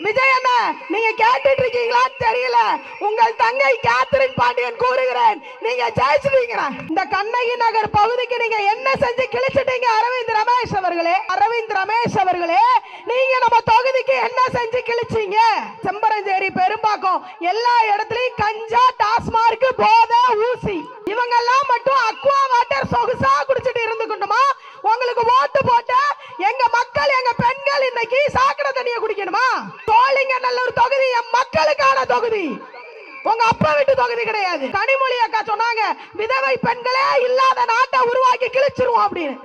விஜய் அண்ணா, நீங்க கேட்டுட்டு இருக்கீங்களான்னு தெரியல. உங்கள் தங்கை கேத்ரின் பாண்டியன் கூறுகிறேன், நீங்க ஜெயிச்சிட்டீங்க. இந்த கண்ணகி நகர் பகுதிக்கு நீங்க என்ன செஞ்சு கிழிச்சிட்டீங்க அரவிந்த் ரமேஷ் அவர்களே? அரவிந்த் ரமேஷ் அவர்களே, நீங்க நம்ம தொகுதிக்கு என்ன செஞ்சு கிழிச்சீங்க? செம்பரஞ்சேரி, பெரும்பாக்கம் எல்லா இடத்துலயும் கஞ்சா, டாஸ்மார்க், போதை, ஊசி, இவங்கெல்லாம் மட்டும் அக்வா வாட்டர் சொகுசா குடிச்சிட்டு இருந்துக்கணுமா? உங்களுக்கு ஓட்டு போட்ட எங்க மக்கள், எங்க பெண்கள் இன்னைக்கு சாக்கடை தண்ணியை குடிக்கணுமா? சோழிங்கநல்லூர் தொகுதி என் மக்களுக்கான தொகுதி, உங்க அப்பா வீட்டு தொகுதி கிடையாது. கனிமொழி அக்கா சொன்னாங்க, விதவை பெண்களே இல்லாத நாட்டை உருவாக்கி கிழிச்சிருவோம் அப்படின்னு.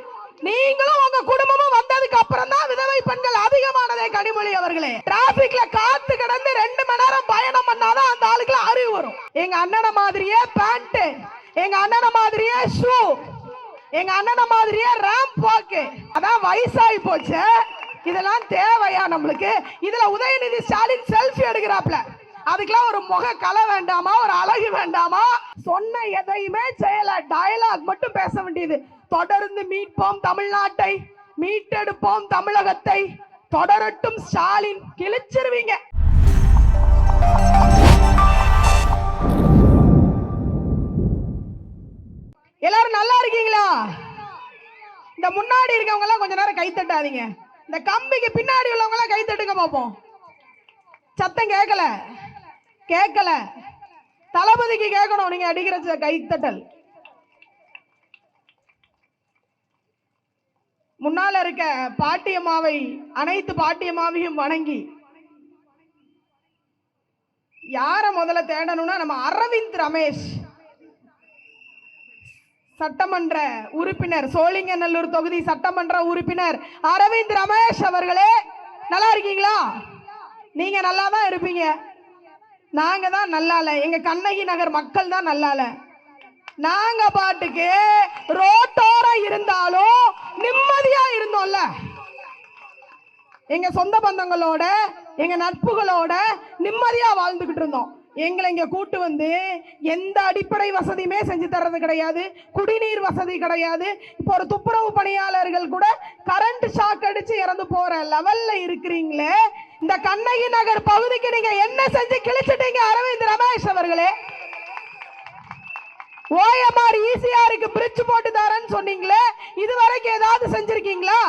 நீங்களும் உங்க குடும்பமும் வந்ததுக்கு அப்புறம் தான் விதவை பெண்கள் அதிகமானதே. கனிமொழி அவர்களே, டிராபிக்ல காத்து கிடந்து 2 மணி நேரம் பயணம் பண்ணாதான் அந்த ஆளுக்கு அறிவு வரும். எங்க அண்ணன மாதிரியே பேண்ட், எங்க அண்ணன மாதிரியே ஷூ, எங்க அண்ணன மாதிரியே ரேம்ப் வாக், அதான் வயசாகி போச்சு. இதெல்லாம் தேவையா நம்மளுக்கு? இதுல உதயநிதி ஸ்டாலின் செல்ஃபி எடுக்கிறாப்ல, அதுக்கெல்லாம் ஒரு முக கலை வேண்டாமா? ஒரு அழகு வேண்டாமா? சொன்ன எதையுமே செய்யல, டயலாக் மட்டும் பேச வேண்டியது. தொடர்ந்து மீட்போம் தமிழ்நாட்டை, மீட்டெடுப்போம் தமிழகத்தை, தொடரட்டும் ஸ்டாலின். கிழிச்சிருவீங்க. எல்லாரும் நல்லா இருக்கீங்களா? இந்த முன்னாடி இருக்கவங்க எல்லாம் கொஞ்ச நேரம் கை தட்டாதீங்க. இந்த கம்பிக்கு பின்னாடி உள்ளவங்க எல்லாம் கை தட்டுங்க பாப்போம். சத்தம் கேட்கல, கேட்கல. தளபதிக்கு கேட்கணும் நீங்க அடிக்கிற கை தட்டல். முன்னால இருக்க பாட்டியம்மாவை, அனைத்து பாட்டியம்மாவையும் வணங்கி யார முதல்ல தேடணும்னா நம்ம அரவிந்த் ரமேஷ் சட்டமன்ற உறுப்பினர், சோழிங்கநல்லூர் தொகுதி சட்டமன்ற உறுப்பினர் அரவிந்த் ரமேஷ் அவர்களே, நல்லா இருக்கீங்களா? நீங்க நல்லா தான் இருப்பீங்க, நாங்க தான் நல்லா இல்ல. எங்க கண்ணகி நகர் மக்கள் தான் நல்லா இல்ல. நாங்க பாட்டுக்கு ரோட்டோர இருந்தாலும் நிம்மதியா இருந்தோம்ல. எங்க சொந்த பந்தங்களோட, எங்க நட்புகளோட நிம்மதியா வாழ்ந்துகிட்டு இருந்தோம். எங்களை இங்க கூட்டு வந்து எந்த அடிப்படை வசதியுமே செஞ்சு தர்றது கிடையாது, குடிநீர் வசதி கிடையாது. இப்போ ஒரு துப்புரவு பணியாளர்கள் கூட கரண்ட் ஷாக் அடிச்சு இறந்து போற லெவல்ல இருக்கிறீங்களே. இந்த கண்ணகி நகர் பகுதிக்கு நீங்க என்ன செஞ்சு கிழிச்சிட்டீங்க அரவிந்த் ரமேஷ் அவர்களே? ஓஎம்ஆர் ஈசிஆருக்கு பிரிட்ஜ் போட்டு தரேன்னு சொன்னீங்களே, இதுவரைக்கும் ஏதாவது செஞ்சிருக்கீங்களா?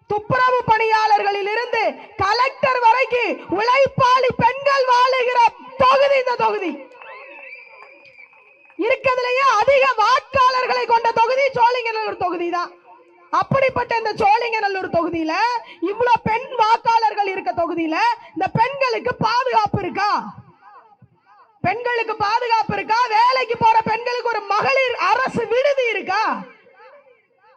துப்புரவு பணியாளர்களில் இருந்து கலெக்டர் வரைக்கும் உழைப்பாளி பெண்கள் வாழுகிற தொகுதி இந்த தொகுதி. இருக்கிறதுலயே அதிக வாக்காளர்களை கொண்ட தொகுதி சோழிங்கநல்லூர் தொகுதி தான். அப்படிப்பட்ட இந்த சோழிங்கநல்லூர் தொகுதியில இவ்வளவு பெண் வாக்காளர்கள் இருக்க தொகுதியில இந்த பெண்களுக்கு பாதுகாப்பு இருக்கா? பெண்களுக்கு பாதுகாப்பு இருக்கா? வேலைக்கு போற பெண்களுக்கு ஒரு மகளிர் அரசு விடுதி இருக்கா?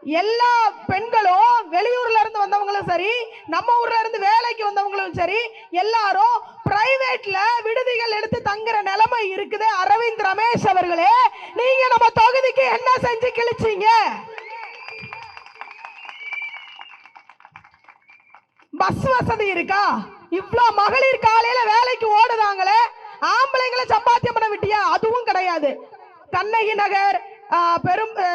எல்லா பெண்களும் வெளியூர்ல இருந்து வந்தவங்களும் சரி, நம்ம ஊர்ல இருந்து வேலைக்கு வந்தவங்களும் சரி, எல்லாரும் பிரைவேட்ல விடுதிகள் எடுத்து தங்குற நிலைமை இருக்குது. அரவிந்த் ரமேஷ் அவர்களே, நீங்க நம்ம தொகுதிக்கு என்ன செஞ்சு கிழிச்சீங்க? பஸ் வசதி இருக்கா? இவ்ளோ மகளிர் காலையில வேலைக்கு ஓடுதாங்களே, ஆம்பளைங்களை சம்பாத்தியம் பண்ண விட்டியா? அதுவும் கிடையாது. கண்ணகி நகர்,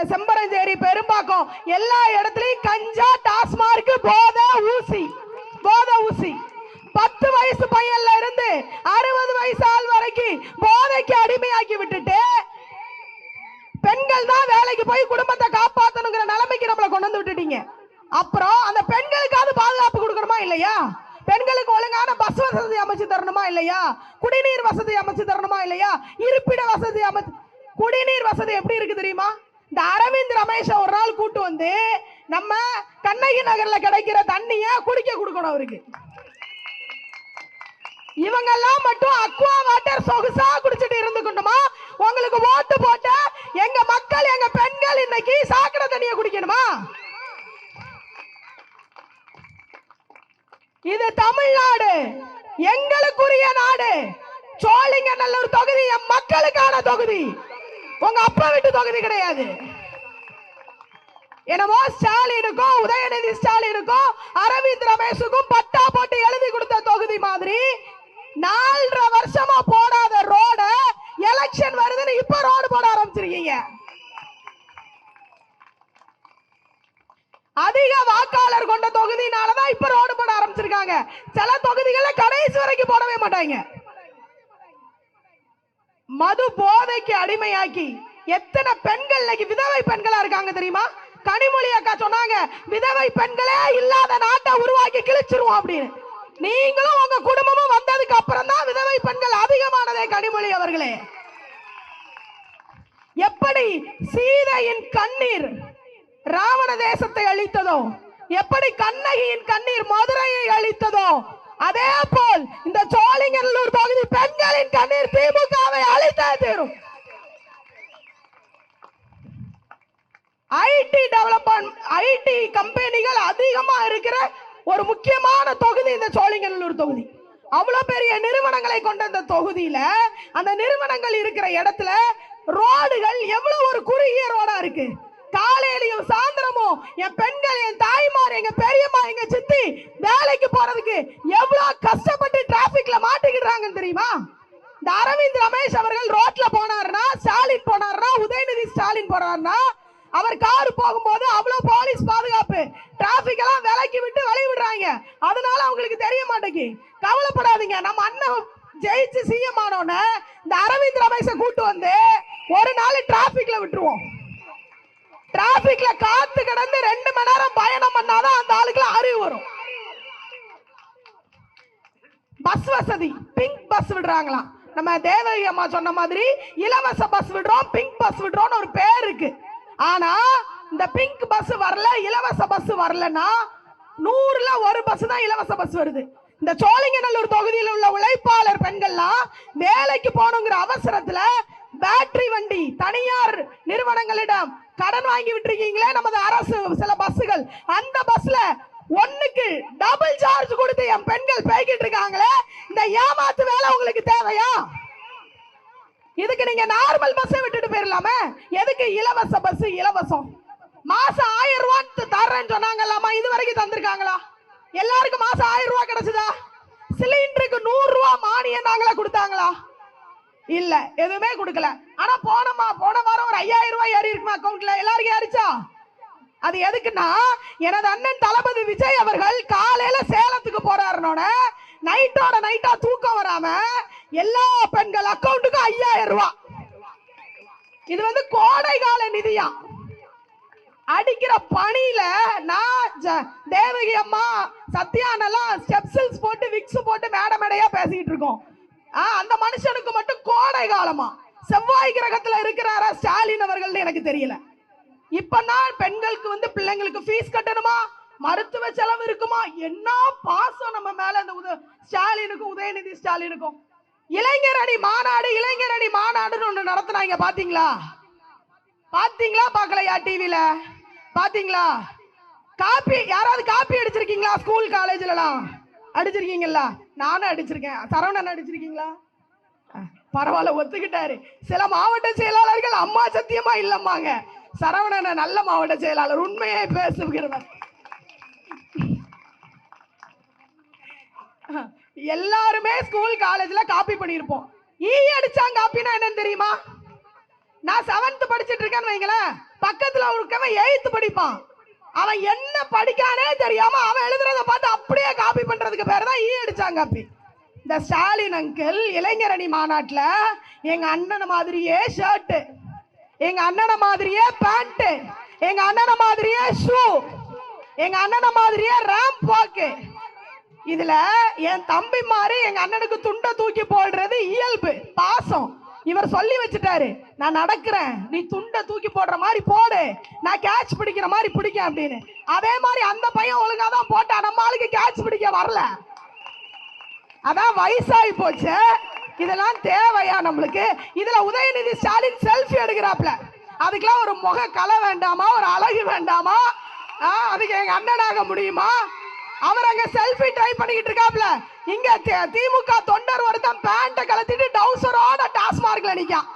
செம்பரஞ்சேரி, பெரும்பாக்கம் எல்லா இடத்துலயும் கஞ்சா, டாஸ்மார்க், போதை, ஊசி, போதை ஊசி. 10 வயசு பையன்ல இருந்து 60 வயசு ஆள் வரைக்கும் போதைக்கு அடிமையாக்கி விட்டுட்டு பெண்கள் தான் வேலைக்கு போய் குடும்பத்தை காப்பாற்றணுங்கிற நிலைமைக்கு நம்மளை கொண்டு வந்து விட்டுட்டீங்க. அப்புறம் அந்த பெண்களுக்காவது பாதுகாப்பு கொடுக்கணுமா இல்லையா? பெண்களுக்கு ஒழுங்கான பஸ் வசதி அமைச்சு தரணுமா இல்லையா? குடிநீர் வசதி அமைச்சு தரணுமா இல்லையா? இருப்பிட வசதி அமைச்சு. குடிநீர் வசதி எப்படி இருக்கு தெரியுமா? இந்த அரவிந்த் ரமேஷ் ஒரு நாள் கூட்டு வந்து நம்ம கண்ணகி நகர்ல கிடைக்கிற தண்ணிய குடிக்க கொடுக்கணும் அவருக்கு. இவங்க எல்லாம் மட்டும் அக்வா வாட்டர் சொகுசா குடிச்சிட்டு இருந்துக்கணுமா? உங்களுக்கு ஓட்டு போட்ட எங்க மக்கள், எங்க பெண்கள் இன்னைக்கு சாக்கடை தண்ணியை குடிக்கணுமா? இது தமிழ்நாடு, எங்களுக்குரிய நாடு. சோழிங்கநல்லூர் தொகுதி என் மக்களுக்கான தொகுதி, உங்க அப்பா வீட்டு தொகுதி கிடையாது. என்னமோ ஸ்டாலினுக்கும் உதயநிதி ஸ்டாலினுக்கும் அரவிந்த் ரமேஷுக்கும் பட்டா போட்டு எழுதி கொடுத்த தொகுதி மாதிரி 4.5 வருஷமா போடாத ரோட எலெக்ஷன் வருதுன்னு இப்ப ரோடு போட ஆரம்பிச்சிருக்கீங்க. அதிக வாக்காளர் கொண்ட தொகுதினாலதான் இப்ப ரோடு போட ஆரம்பிச்சிருக்கீங்க. இருக்காங்க. சில தொகுதிகள்ல கடைசி வரைக்கும் போடவே மாட்டாங்க. மது போதைக்கு அடிமையாக்கி எத்தனை பெண்கள் இன்னைக்கு விதவை பெண்களா இருக்காங்க தெரியுமா? கனிமொழி அக்கா சொன்னாங்க, விதவை பெண்களே இல்லாத நாட்டை உருவாக்கி கிழிச்சிருவோம் அப்படின்னு. நீங்களும் உங்க குடும்பமும் வந்ததுக்கு அப்புறம் தான் விதவை பெண்கள் அதிகமானதே. கனிமொழி அவர்களே, எப்படி சீதையின் கண்ணீர் ராவண தேசத்தை அழித்ததோ, எப்படி கண்ணகியின் கண்ணீர் மதுரையை அழித்ததோ, அதே போல் இந்த சோழிங்கநல்லூர் பகுதி பெண்களின் கண்ணீர் திமுகவை அழித்தே தீரும். ஐடி டெவலப்மெண்ட், ஐடி கம்பெனிகள் அதிகமா இருக்கிற ஒரு முக்கியமான தொகுதி இந்த சோழிங்கநல்லூர் தொகுதி. அவ்வளவு பெரிய நிறுவனங்களை கொண்ட இந்த தொகுதியில அந்த நிறுவனங்கள் இருக்கிற இடத்துல ரோடுகள் எவ்வளவு ஒரு குறுகிய ரோடா இருக்கு. காலையிலையும் சாயந்தரமும் என் பெண்கள், என் தாய்மார், எங்க பெரியம்மா, எங்க சித்தி வேலைக்கு போறதுக்கு எவ்வளவு கஷ்டப்பட்டு டிராபிக்ல மாட்டிக்கிடுறாங்கன்னு தெரியுமா? இந்த அரவிந்த் ரமேஷ் அவர்கள் ரோட்ல போனாருன்னா, ஸ்டாலின் போனாருன்னா, உதயநிதி ஸ்டாலின் போனாருன்னா, அவர் கார் போகும்போது அவ்வளவு போலீஸ் பாதுகாப்பு, டிராபிக் எல்லாம் விலக்கி விட்டு வழி விடுறாங்க. அதனால அவங்களுக்கு தெரிய மாட்டேங்கி. கவலைப்படாதீங்க, நம்ம அண்ணன் ஜெயிச்சு சிஎம் ஆனோன்னு இந்த அரவிந்த் ரமேஷை கூட்டு வந்து ஒரு நாள் டிராபிக்ல விட்டுருவோம். டிராபிக்ல காத்து கிடந்து 2 மணி நேரம் பயணம் பண்ணாதான் அந்த ஆளுக்குள்ள அறிவு வரும். பஸ் வசதி, பிங்க் பஸ் விடுறாங்களாம். நம்ம தேவகி அம்மா சொன்ன மாதிரி இலவச பஸ் விடுறோம், பிங்க் பஸ் விடுறோம் ஒரு பேர் இருக்கு. ஆனா இந்த பிங்க் பஸ் வரல, இலவச பஸ் வரலன்னா 100ல 1 பஸ் தான் இலவச பஸ் வருது. இந்த சோழிங்கநல்லூர் தொகுதியில் உள்ள உழைப்பாளர் பெண்கள்லாம் வேலைக்கு போகணுங்கிற அவசரத்துல பேட்டரி வண்டி தனியார் நிறுவனங்களிடம் கடன் வாங்கி விட்டுருக்கீங்களே நமது அரசு சில பஸ்ஸுகள், அந்த பஸ்ல ஒண்ணுக்கு டபுள் சார்ஜ் கொடுத்து என் பெண்கள் பேக்கிட்டு இருக்காங்களே. இந்த ஏமாத்து வேலை உங்களுக்கு தேவையா? இதுக்கு நீங்க நார்மல் பஸ் விட்டுட்டு போயிடலாமே. எதுக்கு இலவச பஸ்? இலவசம் மாசம் 1000 ரூபாய் தர்றேன்னு சொன்னாங்கல்லாமா, இது வரைக்கும் தந்திருக்காங்களா? எல்லாருக்கும் மாசம் 1000 ரூபாய் கிடைச்சதா? சிலிண்டருக்கு 100 ரூபாய் மானியம் நாங்களா கொடுத்தாங்களா? இல்ல, எதுவுமே கொடுக்கல. ஆனா போன வாரம் ஒரு 5000 ரூபாய் ஏறி இருக்குமா அக்கௌண்ட்ல? எல்லாருக்கும் ஏறிச்சா? அது எதுக்குன்னா, எனது அண்ணன் தளபதி விஜய் அவர்கள் காலையில சேலத்துக்கு போறாருனோட நைட்டோட நைட்டா தூக்கம் வராம எல்லா பெண்கள் அக்கௌண்ட்டுக்கும் 5000 ரூபாய். இது வந்து கோடை கால நிதியா. அடிக்கிற பணியில நான் தேவகி அம்மா சத்யானெல்லாம் ஸ்டெப்சில்ஸ் போட்டு விக்ஸ் போட்டு மேடையா பேசிட்டு இருக்கோம். அந்த மனுஷனுக்கு மட்டும் கோடை காலமா செவ்வாய் கிரகத்துல இருக்கிறாரா ஸ்டாலின் அவர்கள் எனக்கு தெரியல. இப்ப நான் பெண்களுக்கு வந்து பிள்ளைங்களுக்கு ஃபீஸ் கட்டணுமா, மருத்துவ செலவு இருக்குமா, என்ன பாசம் நம்ம மேல அந்த ஸ்டாலினுக்கும் உதயநிதி ஸ்டாலினுக்கும். இளைஞர் அணி மாநாடு, இளைஞர் அணி மாநாடுன்னு ஒண்ணு நடத்தினாங்க. பாத்தீங்களா? பாத்தீங்களா? பாக்கலையா? டிவில பாத்தீங்களா? காப்பி யாராவது காப்பி அடிச்சிருக்கீங்களா? ஸ்கூல் காலேஜ்ல எல்லாம் அடிச்சிருக்கீங்களா? நானும் அடிச்சிருக்கேன். சரவணன் அடிச்சிருக்கீங்களா? பரவாயில்ல, ஒத்துக்கிட்டாரு. சில மாவட்ட செயலாளர்கள் அம்மா சத்தியமா இல்லம்மாங்க. சரவணன் நல்ல மாவட்ட செயலாளர், உண்மையை பேசுகிறவர். எல்லாருமே ஸ்கூல் காலேஜ்ல காப்பி பண்ணிருப்போம். ஈ அடிச்சாங்க காப்பினா என்னன்னு தெரியுமா? நான் 7th படிச்சிட்டு இருக்கேன்னு வைங்களேன், பக்கத்துல இருக்கவன் 8th படிப்பான். அவன் என்ன படிக்கானே தெரியாம அவன் எழுதுறத பார்த்து அப்படியே காப்பி பண்றதுக்கு பேர் தான் ஈ அடிச்சாங்க காப்பி. இந்த ஸ்டாலின் அங்கிள் இளைஞர் அணி மாநாட்டுல எங்க அண்ணன் மாதிரியே ஷர்ட், எங்க அண்ணன மாதிரியே பேண்ட், எங்க அண்ணன மாதிரியே ஷூ, எங்க அண்ணன மாதிரியே ரேம்ப் வாக்கு. இதுல என் தம்பி மாதிரி எங்க அண்ணனுக்கு துண்டை தூக்கி போடுறது இயல்பு, பாசம். இவர் சொல்லி வச்சுட்டாரு, நான் நடக்கிறேன், நீ துண்டை தூக்கி போடுற மாதிரி போடு, நான் கேட்ச் பிடிக்கிற மாதிரி பிடிக்க அப்படின்னு. அதே மாதிரி அந்த பையன் ஒழுங்காதான் போட்டா, நம்ம ஆளுக்கு கேட்ச் பிடிக்க வரல. அதான் வயசாகி போச்சு. இதெல்லாம் தேவையா நம்மளுக்கு? இதுல உதயநிதி ஸ்டாலின் செல்ஃபி எடுக்கிறாப்ல, அதுக்கெல்லாம் ஒரு முக கலை வேண்டாமா, ஒரு அழகு வேண்டாமா? அதுக்கு எங்க அண்ணனாக முடியுமா? அவர் அங்க செல்ஃபி ட்ரை பண்ணிக்கிட்டு இருக்காப்ல. இங்க திமுக தொண்டர் ஒருத்தன் பேண்ட கலத்திட்டு டவுசரோட டாஸ்மார்க்ல நிக்கான்.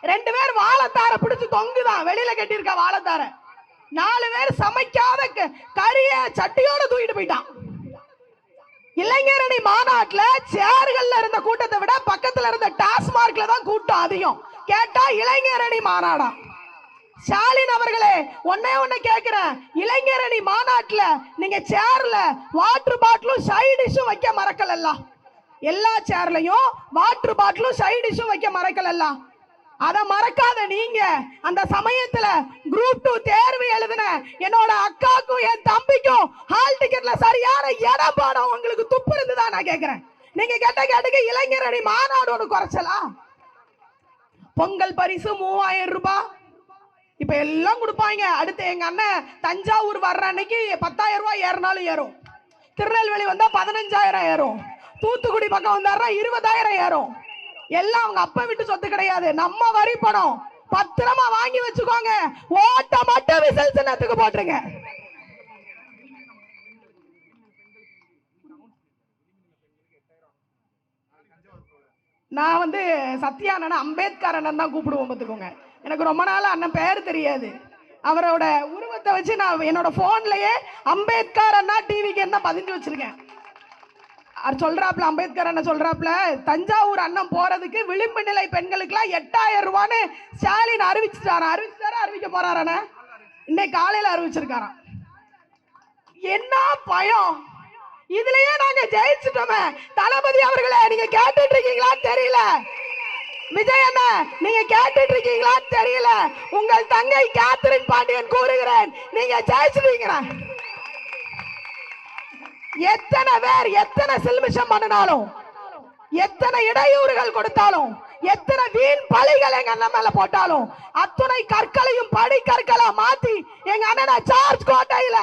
2 பேர் வாழைத்தார பிடிச்சு தொங்குதான், வெளியில கட்டியிருக்க வாழைத்தார. 4 பேர் சமைக்காத கரிய சட்டியோட தூக்கிட்டு போயிட்டான். இளைஞர் அணி மாநாட்டுல சேர்கள்ல இருந்த கூட்டத்தை விட பக்கத்துல இருந்த டாஸ்மார்க்ல தான் கூட்டம் அதிகம். கேட்டா இளைஞர் அணி மாநாடா? ஸ்டாலின் அவர்களே, ஒன்னே கேக்குறேன், இளைஞரணி மாநாட்டுல நீங்க சேர்ல வாட்டர் பாட்டிலும் சைடிஷும் வைக்க மறக்கல. எல்லா சேர்லயும் வாட்டர் பாட்டிலும் சைடிஷும் வைக்க மறக்கல. அத மறக்காத நீங்க அந்த சமயத்துல குரூப் 2 தேர்வு எழுதின என்னோட அக்காக்கும் என் தம்பிக்கும் ஹால் டிக்கெட்ல சரியான இடம் போடும் உங்களுக்கு துப்பு இருந்துதான் நான் கேக்குறேன். நீங்க கேட்ட கேட்டுக்கு இளைஞரணி மாநாடு ஒன்று குறைச்சலா? பொங்கல் பரிசு 3000 ரூபாய் இப்ப எல்லாம் கொடுப்பாங்க. அடுத்து எங்க அண்ணன் தஞ்சாவூர் வர்ற அன்னைக்கு 10,000 ரூபாய் ஏறினாலும் ஏறும். திருநெல்வேலி வந்தா 15,000 ஏறும். தூத்துக்குடி பக்கம் வந்தாருன்னா 20,000 ஏறும். எல்லாம் அவங்க அப்ப விட்டு சொத்து கிடையாது, நம்ம வரி பணம். பத்திரமா வாங்கி வச்சுக்கோங்க. ஓட்ட மட்டும் விசல் சின்னத்துக்கு போட்டுருங்க. நான் சத்யா அண்ணன் அம்பேத்கர் அண்ணன் தான் கூப்பிடுவோம் பார்த்துக்கோங்க. எனக்கு ரொம்ப நாள் அண்ணன் பேர் தெரியாது. அவரோட உருவத்தை வச்சு நான் என்னோட போன்லயே அம்பேத்கர் அண்ணா டிவிக்கு என்ன பதிஞ்சு வச்சிருக்கேன். சொல்றாப்ல அம்பேத்கர் அண்ணன் சொல்றாப்ல, தஞ்சாவூர் அண்ணன் போறதுக்கு விளிம்பு நிலை பெண்களுக்குலாம் 8,000 ரூபான்னு ஸ்டாலின் அறிவிக்க போறாரான இன்னைக்கு காலையில அறிவிச்சிருக்காராம். என்ன பயம்! இதுலயே நாங்க ஜெயிச்சுட்டோமே. தளபதி அவர்களே, நீங்க கேட்டுட்டு இருக்கீங்களான்னு தெரியல. விஜய் அண்ணா, நீங்க கேட்டுட்டு இருக்கீங்களான்னு தெரியல. உங்கள் தங்கை கேத்தரின் பாண்டியன் கூறுகிறேன், நீங்க ஜெயிச்சிட்டீங்க. எத்தனை பேர் எத்தனை சில்மிஷம் பண்ணினாலும், எத்தனை இடையூறுகள் கொடுத்தாலும், எத்தனை வீண் பழிகள் எங்க அண்ணன் மேல போட்டாலும், அத்துணை கற்களையும் படி கற்களா மாத்தி எங்க அண்ணனை ஜார்ஜ் கோட்டையில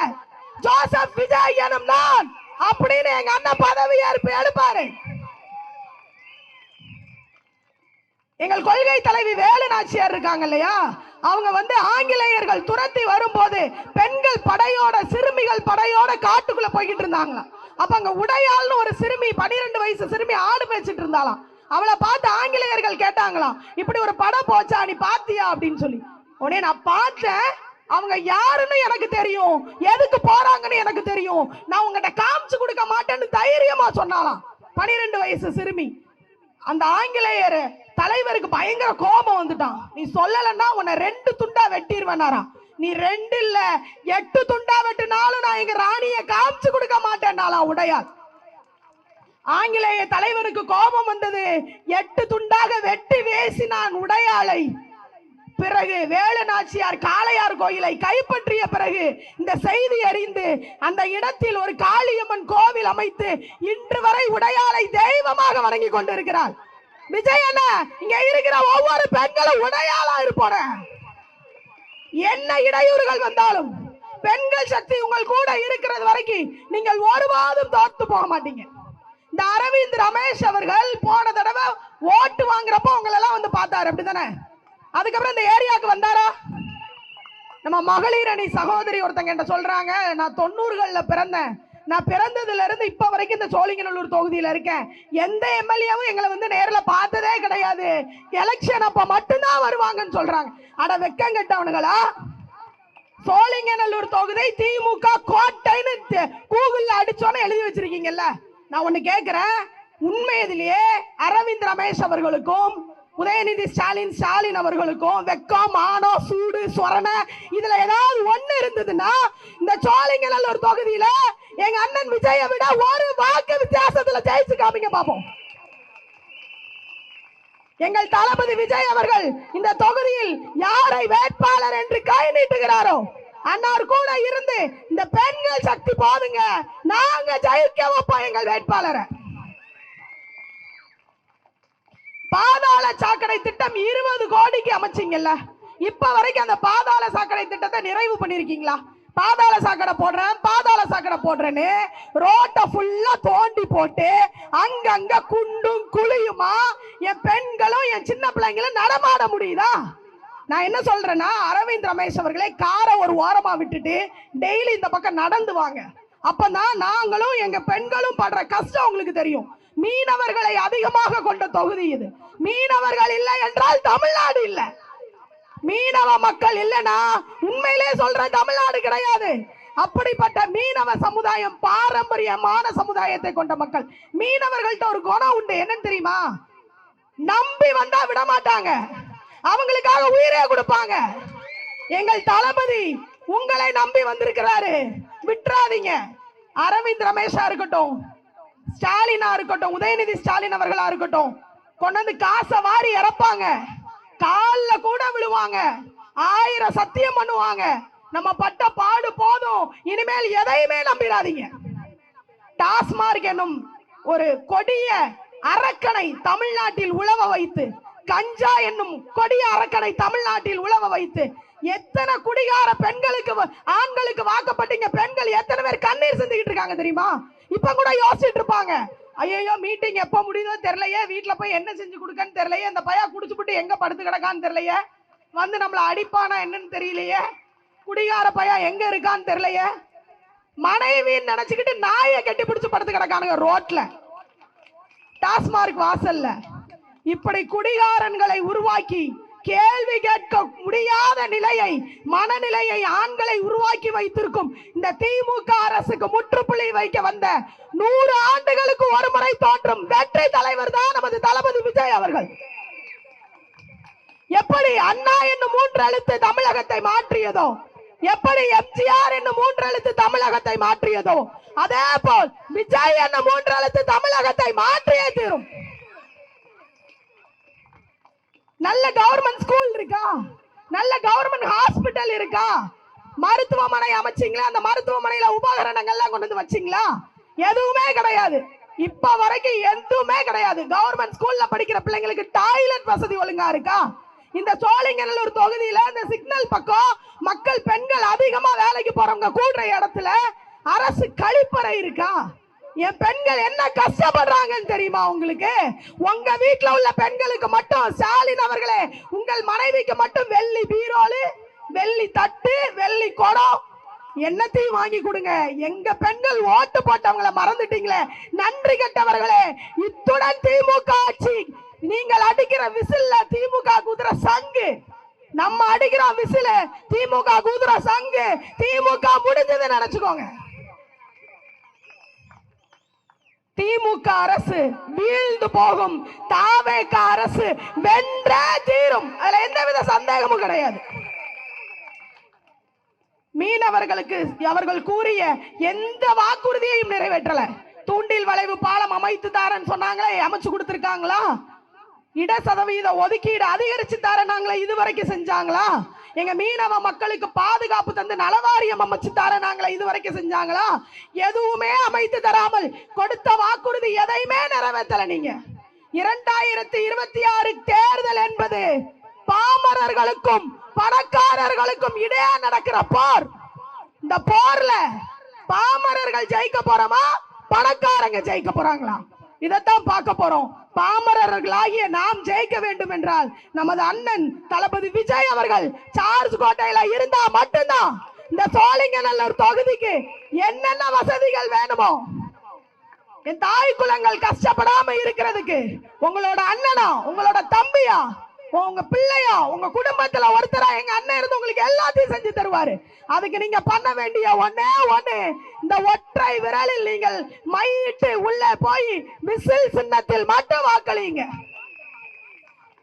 ஜோசப் விஜய் எனும் நான் அப்படின்னு எங்க அண்ணன் பதவி ஏற்பு எடுப்பாரு. எங்கள் கொள்கை தலைவி வேலு நாச்சியார் இருக்காங்க இல்லையா, அவங்க ஆங்கிலேயர்கள் துரத்தி வரும்போது பெண்கள் படையோட சிறுமிகள் படையோட காட்டுக்குள்ள போய்கிட்டு இருந்தாங்களா. அப்ப அங்க உடையாள்னு ஒரு சிறுமி, 12 வயசு சிறுமி ஆடு பேசிட்டு இருந்தாலாம். அவளை பார்த்து ஆங்கிலேயர்கள் கேட்டாங்களாம், இப்படி ஒரு படம் போச்சா, நீ பாத்தியா அப்படின்னு சொல்லி. உடனே நான் பார்த்தேன், அவங்க யாருன்னு எனக்கு தெரியும், எதுக்கு போறாங்கன்னு எனக்கு தெரியும், நான் உங்ககிட்ட காமிச்சு கொடுக்க மாட்டேன்னு தைரியமா சொன்னாலாம் 12 வயசு சிறுமி. அந்த ஆங்கிலேயர் தலைவருக்கு பயங்கர கோபம் வந்துட்டான். நீ சொல்லலன்னா உன்னை 2 துண்டா வெட்டிடுவேனாராம். நீ 2 இல்ல 8 துண்டா வெட்டினாலும் நான் எங்க ராணியை காமிச்சு கொடுக்க மாட்டேன்னாலாம் உடையாள். ஆங்கிலேய தலைவருக்கு கோபம் வந்தது. 8 துண்டாக வெட்டி வீசினான் உடையாளை. பிறகு வேலு நாச்சியார் காளையார் கோயிலை கைப்பற்றிய பிறகு இந்த செய்தி அறிந்து அந்த இடத்தில் ஒரு காளியம்மன் கோவில் அமைத்து இன்று வரை உடையாளை தெய்வமாக வணங்கி கொண்டிருக்கிறார். விஜய் அண்ணா, இங்க இருக்கிற ஒவ்வொரு பெண்களும் உடையாளா இருப்போட. என்ன இடையூறுகள் வந்தாலும் பெண்கள் சக்தி உங்கள் கூட இருக்கிறது வரைக்கும் நீங்கள் ஒருவாதும் தோத்து போக மாட்டீங்க. இந்த அரவிந்த் ரமேஷ் அவர்கள் போன தடவை ஓட்டு வாங்குறப்போ உங்களை எல்லாம் பார்த்தாரு, அப்படித்தானே? அதுக்கப்புறம் இந்த ஏரியாவுக்கு வந்தாரா? நம்ம மகளிர் அணி சகோதரி ஒருத்தங்க என்ன சொல்றாங்க, நான் 90களில் பிறந்தேன், நான் பிறந்ததுல இருந்து இப்ப வரைக்கும் இந்த சோழிங்கநல்லூர் தொகுதியில இருக்கேன், எந்த எம்எல்ஏவும் எங்களை நேரில் பார்த்ததே கிடையாது, எலெக்ஷன் அப்ப மட்டும்தான் வருவாங்கன்னு சொல்றாங்க. அட வெக்கம் கெட்டவனுங்களா! சோழிங்கநல்லூர் தொகுதி திமுக கோட்டைன்னு கூகுள்ல அடிச்சோன்னு எழுதி வச்சிருக்கீங்கல்ல. நான் ஒண்ணு கேட்கிறேன், உண்மையிலேயே அரவிந்த் ரமேஷ் அவர்களுக்கும் உதயநிதி ஸ்டாலின் அவர்களுக்கும் வெக்கம், மானோ, சூடு, சொரண இதுல ஏதாவது ஒண்ணு இருந்ததுன்னா இந்த சோழிங்கநல்லூர் தொகுதியில எங்க அண்ணன் விஜயை விட ஒரு வாக்கு வித்தியாசத்துல ஜெயிச்சு காமிங்க பாப்போம். எங்கள் தளபதி விஜய் அவர்கள் இந்த தொகுதியில் யாரை வேட்பாளர் என்று கை நீட்டுகிறாரோ அன்னார் கூட இருந்து இந்த பெண்கள் சக்தி போதுங்க, நாங்க ஜெயிக்க வைப்போம் எங்கள் வேட்பாளரை. பாதாள சாக்கடை திட்டம் 20 கோடிக்கு அமைச்சிங்கல்ல, இப்ப வரைக்கும் அந்த பாதாள சாக்கடை திட்டத்தை நிறைவு பண்ணிருக்கீங்களா? பாதாள சாக்கடை போடுறேன்னு ரோட்டை ஃபுல்லா தோண்டி போட்டு அங்கங்க குண்டும் குழியுமா என் பெண்களும் என் சின்ன பிள்ளைங்களும் நடமாட முடியுதா? நான் என்ன சொல்றேன்னா, அரவிந்த் ரமேஷ் அவர்களே காரை ஒரு ஓரமா விட்டுட்டு டெய்லி இந்த பக்கம் நடந்து வாங்க. அப்பதான் நாங்களும் எங்க பெண்களும் படுற கஷ்டம் உங்களுக்கு தெரியும். மீனவர்களை அதிகமாக கொண்ட தொகுதி இது. மீனவர்கள் இல்லை என்றால் தமிழ்நாடு இல்ல. மீனவ மக்கள் இல்லைன்னா உண்மையிலே சொல்ற தமிழ்நாடு கிடையாது. அப்படிப்பட்ட மீனவ சமுதாயம் பாரம்பரியமான சமுதாயத்தை கொண்ட மக்கள். மீனவர்கள்ட்ட ஒரு குணம் உண்டு, என்னன்னு தெரியுமா? நம்பி வந்தா விட மாட்டாங்க, அவங்களுக்காக உயிரே கொடுப்பாங்க. எங்கள் தளபதி உங்களை நம்பி வந்திருக்கிறாரு, விட்டுறாதீங்க. அரவிந்த் ரமேஷா இருக்கட்டும், ஸ்டாலினா இருக்கட்டும், உதயநிதி ஸ்டாலின் அவர்களா இருக்கட்டும், கொண்டு காசை வாரி இறப்பாங்க, கால்ல கூட விழுவாங்க, 1000 சத்தியம் பண்ணுவாங்க. நம்ம பட்ட பாடு போதும், இனிமேல் எதையுமே நம்பிடாதீங்க. டாஸ்மார்க் என்னும் ஒரு கொடிய அரக்கனை தமிழ்நாட்டில் உழவ வைத்து, கஞ்சா என்னும் கொடிய அரக்கனை தமிழ்நாட்டில் உழவ வைத்து எத்தனை குடிகார பெண்களுக்கு ஆண்களுக்கு வாக்கப்பட்டீங்க. பெண்கள் எத்தனை பேர் கண்ணீர் சிந்திக்கிட்டு இருக்காங்க தெரியுமா? இப்ப கூட யோசிச்சுட்டு இருப்பாங்க, ஐயோ மீட்டிங் எப்ப முடியுதோ தெரியலையே, வீட்டுல போய் என்ன செஞ்சு கொடுக்கன்னு தெரியலையே, இந்த பையா குடிச்சுட்டு எங்க படுத்து கிடக்கான்னு தெரியலையே, வந்து நம்மள அடிப்பானா என்னன்னு தெரியலையே, குடிகார பையா எங்க இருக்கான்னு தெரியலையே, மனைவின்னு நினைச்சுக்கிட்டு நாயை கட்டி பிடிச்சு படுத்து கிடக்கானுங்க ரோட்ல, டாஸ்மார்க் வாசல்ல. இப்படி குடிகாரன்களை உருவாக்கி கேள்வி கேட்க முடியாத நிலையை, மனநிலையை ஆண்களை உருவாக்கி வைத்திருக்கும் இந்த திமுக அரசுக்கு முற்றுப்புள்ளி வைக்க வந்த 100 ஆண்டுகளுக்கு ஒரு முறை தோன்றும் வெற்றி தலைவர் தான் நமது தளபதி விஜய் அவர்கள். எப்படி அண்ணா என்னும் 3 எழுத்து தமிழகத்தை மாற்றியதோ, எப்படி எம்ஜிஆர் என்னும் 3 எழுத்து தமிழகத்தை மாற்றியதோ, அதே போல் விஜய் என்னும் 3 எழுத்து தமிழகத்தை மாற்றியே தீரும். நல்ல கவர்மெண்ட் ஸ்கூல் இருக்கா? நல்ல கவர்மெண்ட் ஹாஸ்பிட்டல் இருக்கா? மருத்துவமனை அமைச்சீங்களா? அந்த மருத்துவமனையில உபகரணங்கள்லாம் கொண்டு வந்து வச்சீங்களா? எதுவுமே கிடையாது. இப்ப வரைக்கும் எதுவுமே கிடையாது. கவர்மெண்ட் ஸ்கூல்ல படிக்கிற பிள்ளைங்களுக்கு டாய்லெட் வசதி ஒழுங்கா இருக்கா? இந்த சோழிங்கநல்லூர் தொகுதியில இந்த சிக்னல் பக்கம் மக்கள் பெண்கள் அதிகமா வேலைக்கு போறவங்க கூடுற இடத்துல அரசு கழிப்பறை இருக்கா? என் பெண்கள் என்ன கஷ்டப்படுறாங்கன்னு தெரியுமா உங்களுக்கு? உங்க வீட்டுல உள்ள பெண்களுக்கு மட்டும் ஸ்டாலின் அவர்களே, உங்கள் மனைவிக்கு மட்டும் வெள்ளி பீரோலு, வெள்ளி தட்டு, வெள்ளி குடம் என்னத்தையும் வாங்கி கொடுங்க. எங்க பெண்கள் ஓட்டு போட்டவங்களை மறந்துட்டீங்களே, நன்றி கெட்டவர்களே. இத்துடன் திமுக ஆட்சி, நீங்கள் அடிக்கிற விசில்ல திமுக குதிர சங்கு, நம்ம அடிக்கிற விசில திமுக குதிர சங்கு. திமுக முடிஞ்சதை நினைச்சுக்கோங்க. திமுக அரசு வீழ்ந்து போகும், தாவேக அரசு வென்றே தீரும். அதுல எந்தவித சந்தேகமும் கிடையாது. மீனவர்களுக்கு அவர்கள் கூறிய எந்த வாக்குறுதியையும் நிறைவேற்றல. தூண்டில் வளைவு பாலம் அமைத்து தாரன்னு சொன்னாங்களே, அமைச்சு கொடுத்திருக்காங்களா? இடசதவீத ஒதுக்கீடு அதிகரிச்சு தரனாங்களே, இதுவரைக்கும் செஞ்சாங்களா? எங்க மீனவ மக்களுக்கு பாதுகாப்பு தந்து நலவாரியம் அமைச்சு தரனாங்களே, இதுவரைக்கும் செஞ்சாங்களா? எதுவுமே அமைத்து தராமல் கொடுத்த வாக்குறுதி எதையுமே நிறைவேற்றல. நீங்க 2026 தேர்தல் என்பது பாமரர்களுக்கும் பணக்காரர்களுக்கும் இடையே நடக்கிற போர். இந்த போர்ல பாமரர்கள் ஜெயிக்க போறோமா, பணக்காரங்க ஜெயிக்க போறாங்களா? இதைத்தான் பார்க்க போறோம். பாமரர்களாகிய நாம் ஜெயிக்க வேண்டும் என்றால் நமது அண்ணன் தளபதி விஜய் அவர்கள் சார்ஜ் கோட்டையில இருந்தா மட்டும்தான் இந்த சோழிங்கநல்லூர் தொகுதிக்கு என்னென்ன வசதிகள் வேணுமோ, என் தாய் குலங்கள் கஷ்டப்படாம இருக்கிறதுக்கு உங்களோட அண்ணனா, உங்களோட தம்பியா, உங்க பிள்ளையா, உங்க குடும்பத்துல ஒருத்தரா எங்க அண்ணன் இருந்து உங்களுக்கு எல்லாத்தையும் செஞ்சு தருவாரு. அதுக்கு நீங்க பண்ண வேண்டிய ஒண்ணே ஒண்ணு, இந்த ஒற்றை விரலில் நீங்கள் மையிட்டு உள்ள போய் விசில் சின்னத்தில் மட்டும் வாக்களிங்க.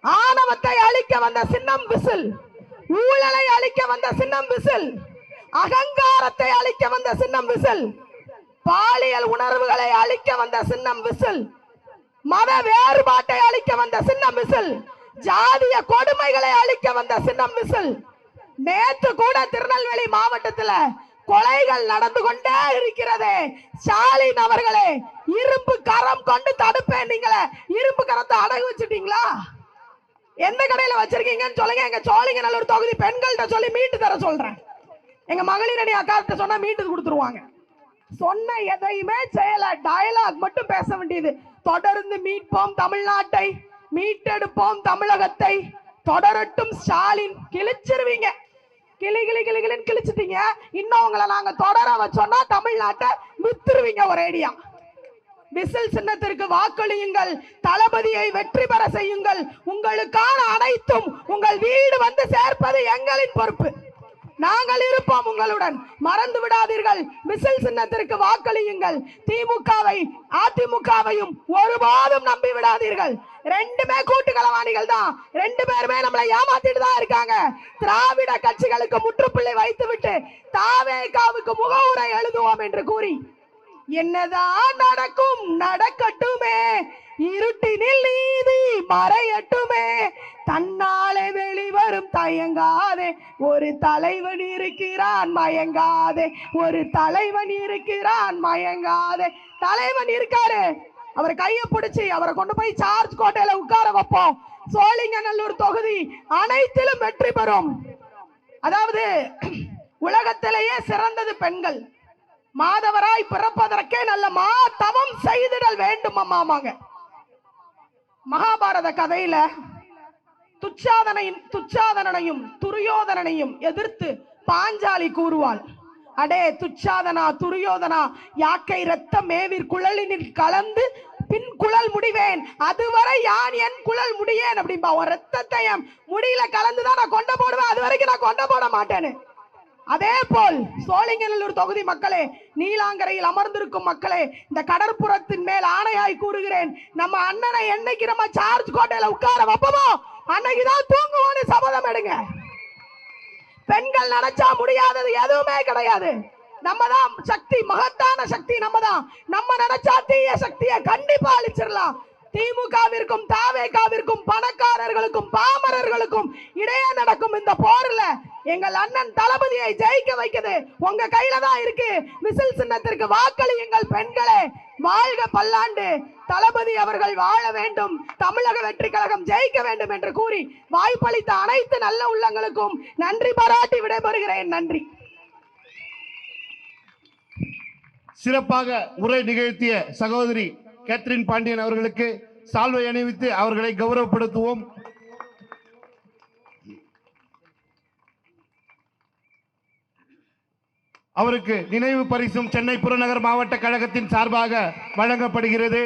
ஆணவத்தை அழிக்க வந்த சின்னம் விசில், ஊழலை அழிக்க வந்த சின்னம் விசில், அகங்காரத்தை அழிக்க வந்த சின்னம் விசில், பாலியல் உணர்வுகளை அழிக்க வந்த சின்னம் விசில், மத வேறுபாட்டை அழிக்க வந்த சின்னம் விசில், ஜாதிய கொடுமைகளை அழிக்க வந்த சின்னம் விசில். நேற்று கூட திருநெல்வேலி மாவட்டத்தில் கொலைகள் நடந்து கொண்டே இருக்கிறது. ஸ்டாலின் அவர்களே, இரும்பு கரம் கொண்டு தடுப்பேன், நீங்களே இரும்பு கரத்தை அடகு வச்சுட்டீங்களா? எந்த கடையில வச்சிருக்கீங்கன்னு சொல்லுங்க. எங்க சோழிங்கநல்லூர் தொகுதி பெண்கள்கிட்ட சொல்லி மீட்டு தர சொல்றேன். எங்க மகளிர் அணி அக்காட்ட சொன்னா மீட்டு கொடுத்துருவாங்க. சொன்ன எதையுமே செய்யல, டயலாக் மட்டும் பேச வேண்டியது. தொடர்ந்து மீட்போம் தமிழ்நாட்டை, மீட்டெடுப்போம் தமிழகத்தை, தொடரட்டும் ஸ்டாலின். கிழிச்சிருவீங்க, கிளி கிளி கிளி கிளின்னு கிழிச்சிட்டீங்க. இன்னும் உங்களை நாங்க தொடர வச்சோம்னா தமிழ்நாட்டை வித்துருவீங்க ஒரேடியா. விசில் சின்னத்திற்கு வாக்களியுங்கள், தளபதியை வெற்றி பெற செய்யுங்கள். உங்களுக்கான அனைத்தும் உங்கள் வீடு வந்து சேர்ப்பது எங்களின் பொறுப்பு. நாங்கள் இருப்போம் உங்களுடன். மறந்து விடாதீர்கள், விசில் சின்னத்திற்கு வாக்களியுங்கள். திமுகவை அதிமுகவையும் ஒருபோதும் நம்பி விடாதீர்கள். ரெண்டுமே கூட்டு களவாணிகள் தான். ரெண்டு பேருமே நம்மளை ஏமாத்திட்டு தான் இருக்காங்க. திராவிட கட்சிகளுக்கு முற்றுப்புள்ளி வைத்துவிட்டு தாவேகாவுக்கு முகவுரை எழுதுவோம் என்று கூறி, என்னதான் நடக்கும் நடக்கட்டுமே, இருட்டினில் நீதி மறையட்டுமே, தன்னாலே வெளிவரும் தயங்காதே, ஒரு தலைவன் இருக்கிறான் மயங்காதே, ஒரு தலைவன் இருக்கிறான் மயங்காதே. தலைவன் இருக்காரு, அவர் கையை பிடிச்சி அவரை கொண்டு போய் சார்ஜ் கோட்டையில உட்கார வைப்போம். சோழிங்கநல்லூர் தொகுதி அனைத்திலும் வெற்றி பெறும். அதாவது உலகத்திலேயே சிறந்தது பெண்கள். மாதவராய் பிறப்பதற்கே நல்ல தவம் செய்திடல் வேண்டும் அம்மாமாங்க. மகாபாரத கதையில துச்சாதனையும் துரியோதனனையும் எதிர்த்து பாஞ்சாலி கூறுவாள், அடே துச்சாதனா துரியோதனா, யாக்கை ரத்த மேவிர் குழலினில் கலந்து பின் குழல் முடிவேன், அதுவரை யான் என் குழல் முடியேன் அப்படின்பா. ஒரு ரத்தத்தை முடியில கலந்துதான் நான் கொண்ட போடுவேன், அது வரைக்கும் நான் கொண்ட போட மாட்டேன்னு. அதே போல் சோழிங்கநல்லூர் தொகுதி மக்களே, நீலாங்கரையில் அமர்ந்திருக்கும் மக்களே, இந்த கடற்புறத்தின் மேல் ஆணையாய் கூறுகிறேன், நம்ம அண்ணனை என்னைக்கு நம்ம சார்ஜ் கோட்டையில உட்கார வைப்போமோ அன்னைக்குதான் தூங்குவோன்னு சபதம் எடுங்க. பெண்கள் நினைச்சா முடியாதது எதுவுமே கிடையாது. நம்ம தான் சக்தி, மகத்தான சக்தி நம்ம தான். நம்ம நினைச்சா தீய சக்தியை கண்டிப்பா அழிச்சிடலாம். திமுகவிற்கும் தாவேகாவிற்கும் பணக்காரர்களுக்கும் பாமரர்களுக்கும் இடையே நடக்கும் இந்த போர்ல எங்கள் அண்ணன் தளபதியை ஜெயிக்க வைக்கிறது உங்க கையில தான் இருக்கு. விசில் சின்னத்திற்கு வாக்களியுங்கள் பெண்களே. வாழ்க பல்லாண்டு. தளபதி அவர்கள் வாழ வேண்டும். தமிழக வெற்றி கழகம் ஜெயிக்க வேண்டும் என்று கூறி வாய்ப்பளித்த அனைத்து நல்ல உள்ளங்களுக்கும் நன்றி பாராட்டி விடைபெறுகிறேன். நன்றி. சிறப்பாக உரை நிகழ்த்திய சகோதரி கேத்ரின் பாண்டியன் அவர்களுக்கு சால்வை அணிவித்து அவர்களை கௌரவப்படுத்துவோம். அவருக்கு நினைவு பரிசும் சென்னை புறநகர் மாவட்ட கழகத்தின் சார்பாக வழங்கப்படுகிறது.